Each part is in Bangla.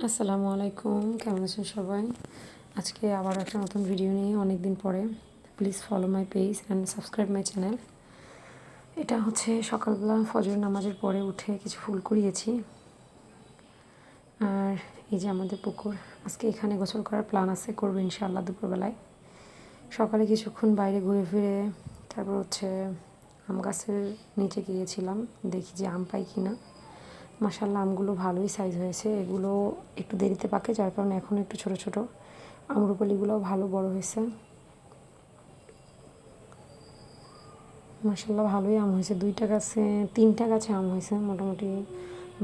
আসসালামু আলাইকুম, কেমন আছেন সবাই? আজকে আবার একটা নতুন ভিডিও নিয়ে অনেক দিন পরে। Please follow my page and subscribe my channel. এটা হচ্ছে সকালবেলা ফজর নামাজের পরে উঠে কিছু ফুল কুড়িয়েছি। আর এই যে আমাদের পুকুর, আজকে এখানে গোসল করার প্ল্যান আছে, করবো ইনশাআল্লাহ দুপুরবেলায়। সকালে কিছুক্ষণ বাইরে ঘুরে ফিরে তারপর হচ্ছে আম গাছের নিচে গিয়েছিলাম, দেখি যে আম পাই কিনা। মাশাআল্লাহ আমগুলো ভালোই সাইজ হয়েছে, এগুলো একটু দেরিতে পাকে যার কারণে এখন একটু ছোট ছোট। আমরুপালিগুলোও ভালো বড় হয়েছে, মাশাআল্লাহ ভালোই আম হয়েছে। তিনটা গাছে আম হয়েছে মোটামুটি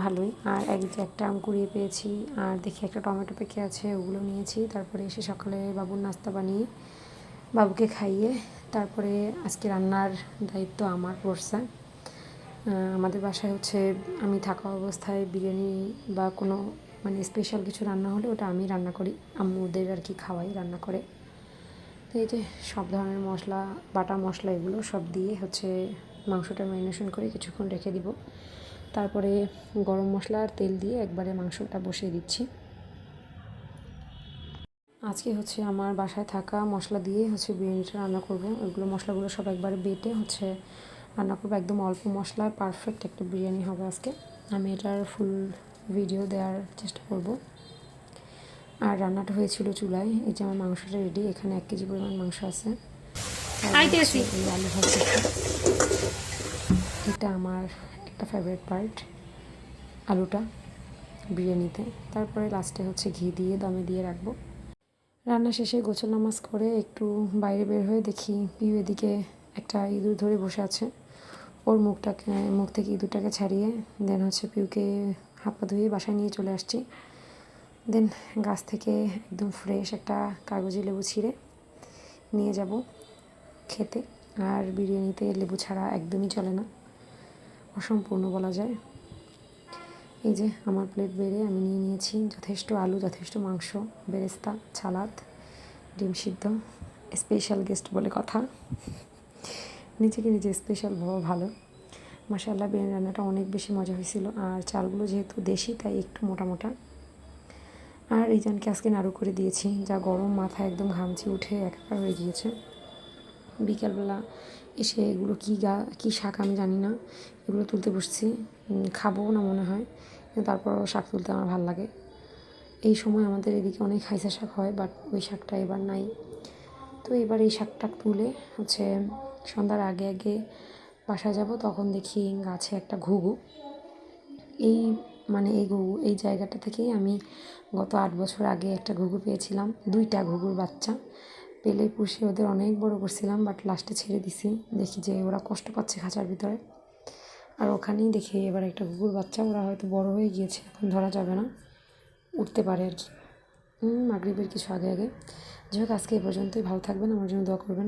ভালোই। আর একটা আম কুড়িয়ে পেয়েছি, আর দেখি একটা টমেটো পেকে আছে, ওগুলো নিয়েছি। তারপরে এসে সকালে বাবুর নাস্তা বানিয়ে বাবুকে খাইয়ে তারপরে আজকে রান্নার দায়িত্ব আমার পড়ছে। আমাদের বাসায় হচ্ছে আমি থাকা অবস্থায় বিরিয়ানি বা কোনো মানে স্পেশাল কিছু রান্না হলে ওটা আমি রান্না করি, আম্মুদের আর কি খাওয়াই রান্না করে। তো এই যে সব ধরনের মশলা, বাটা মশলা এগুলো সব দিয়ে হচ্ছে মাংসটা ম্যারিনেশন করে কিছুক্ষণ রেখে দিব। তারপরে গরম মশলা আর তেল দিয়ে একবারে মাংসটা বসিয়ে দিচ্ছি। আজকে হচ্ছে আমার বাসায় থাকা মশলা দিয়ে হচ্ছে বিরিয়ানিটা রান্না করব। ওইগুলো মশলাগুলো সব একবারে বেটে হচ্ছে রান্না করবো, একদম অল্প মশলায় পারফেক্ট একটা বিরিয়ানি হবে আজকে। আমি এটার ফুল ভিডিও দেওয়ার চেষ্টা করব। আর রান্নাটা হয়েছিল চুলায়। এই যে আমার মাংসটা রেডি, এখানে 1 কেজি পরিমাণ মাংস আছে। এই আলু ভাজা, এটা আমার একটা ফেভারিট পার্ট, আলুটা বিরিয়ানিতে। তারপরে লাস্টে হচ্ছে ঘি দিয়ে দমে দিয়ে রাখবো। রান্না শেষে গোসল নামাজ করে একটু বাইরে বের হয়ে দেখি পিউ এদিকে একটা ইঁদুর ধরে বসে আছে। ওর মুখ থেকে ইঁদুরটাকে ছাড়িয়ে দেন হচ্ছে পিউকে হাত পা ধুয়ে বাসায় নিয়ে চলে আসছি। দেন গাছ থেকে একদম ফ্রেশ একটা কাগজি লেবু ছিঁড়ে নিয়ে যাব খেতে। আর বিরিয়ানিতে লেবু ছাড়া একদমই চলে না, অসম্পূর্ণ বলা যায়। এই যে আমার প্লেট বেড়ে আমি নিয়ে নিয়েছি যথেষ্ট আলু, যথেষ্ট মাংস, বেরেস্তা, সালাদ, ডিম সিদ্ধ। স্পেশাল গেস্ট বলে কথা, নিজেকে নিজে স্পেশাল ভাবা ভালো। মাশাআল্লাহ বিরিয়ানি রান্নাটা অনেক বেশি মজা হয়েছিল। আর চালগুলো যেহেতু দেশি তাই একটু মোটা মোটা। আর এই জানকে আজকে নাড়ু করে দিয়েছি, যা গরম, মাথায় একদম ঘামচি উঠে একাকার হয়ে গিয়েছে। বিকালবেলা এসে এগুলো কী শাক আমি জানি না, এগুলো তুলতে বসছি। খাবো না মনে হয়, কিন্তু তারপরও শাক তুলতে আমার ভালো লাগে। এই সময় আমাদের এদিকে অনেক হাইসা শাক হয়, বাট ওই শাকটা এবার নাই। তো এবার এই শাকটা তুলে হচ্ছে সন্ধ্যার আগে আগে বাসায় যাব, তখন দেখি গাছে একটা ঘুঘু। এই এই জায়গাটা থেকেই আমি গত 8 বছর আগে একটা ঘুঘু পেয়েছিলাম, 2টা ঘুঘুর বাচ্চা পেলে পুষে ওদের অনেক বড় করছিলাম, বাট লাস্টে ছেড়ে দিছি। দেখি যে ওরা কষ্ট পাচ্ছে খাঁচার ভিতরে। আর ওখানেই দেখি এবার একটা ঘুঘুর বাচ্চা, ওরা হয়তো বড় হয়ে গিয়েছে, এখন ধরা যাবে না, উঠতে পারে আর কি। মাগরিবের কিছু আগে আগে। যাই হোক, আজকে এই পর্যন্তই। ভালো থাকবেন, আমার জন্য দোয়া করবেন।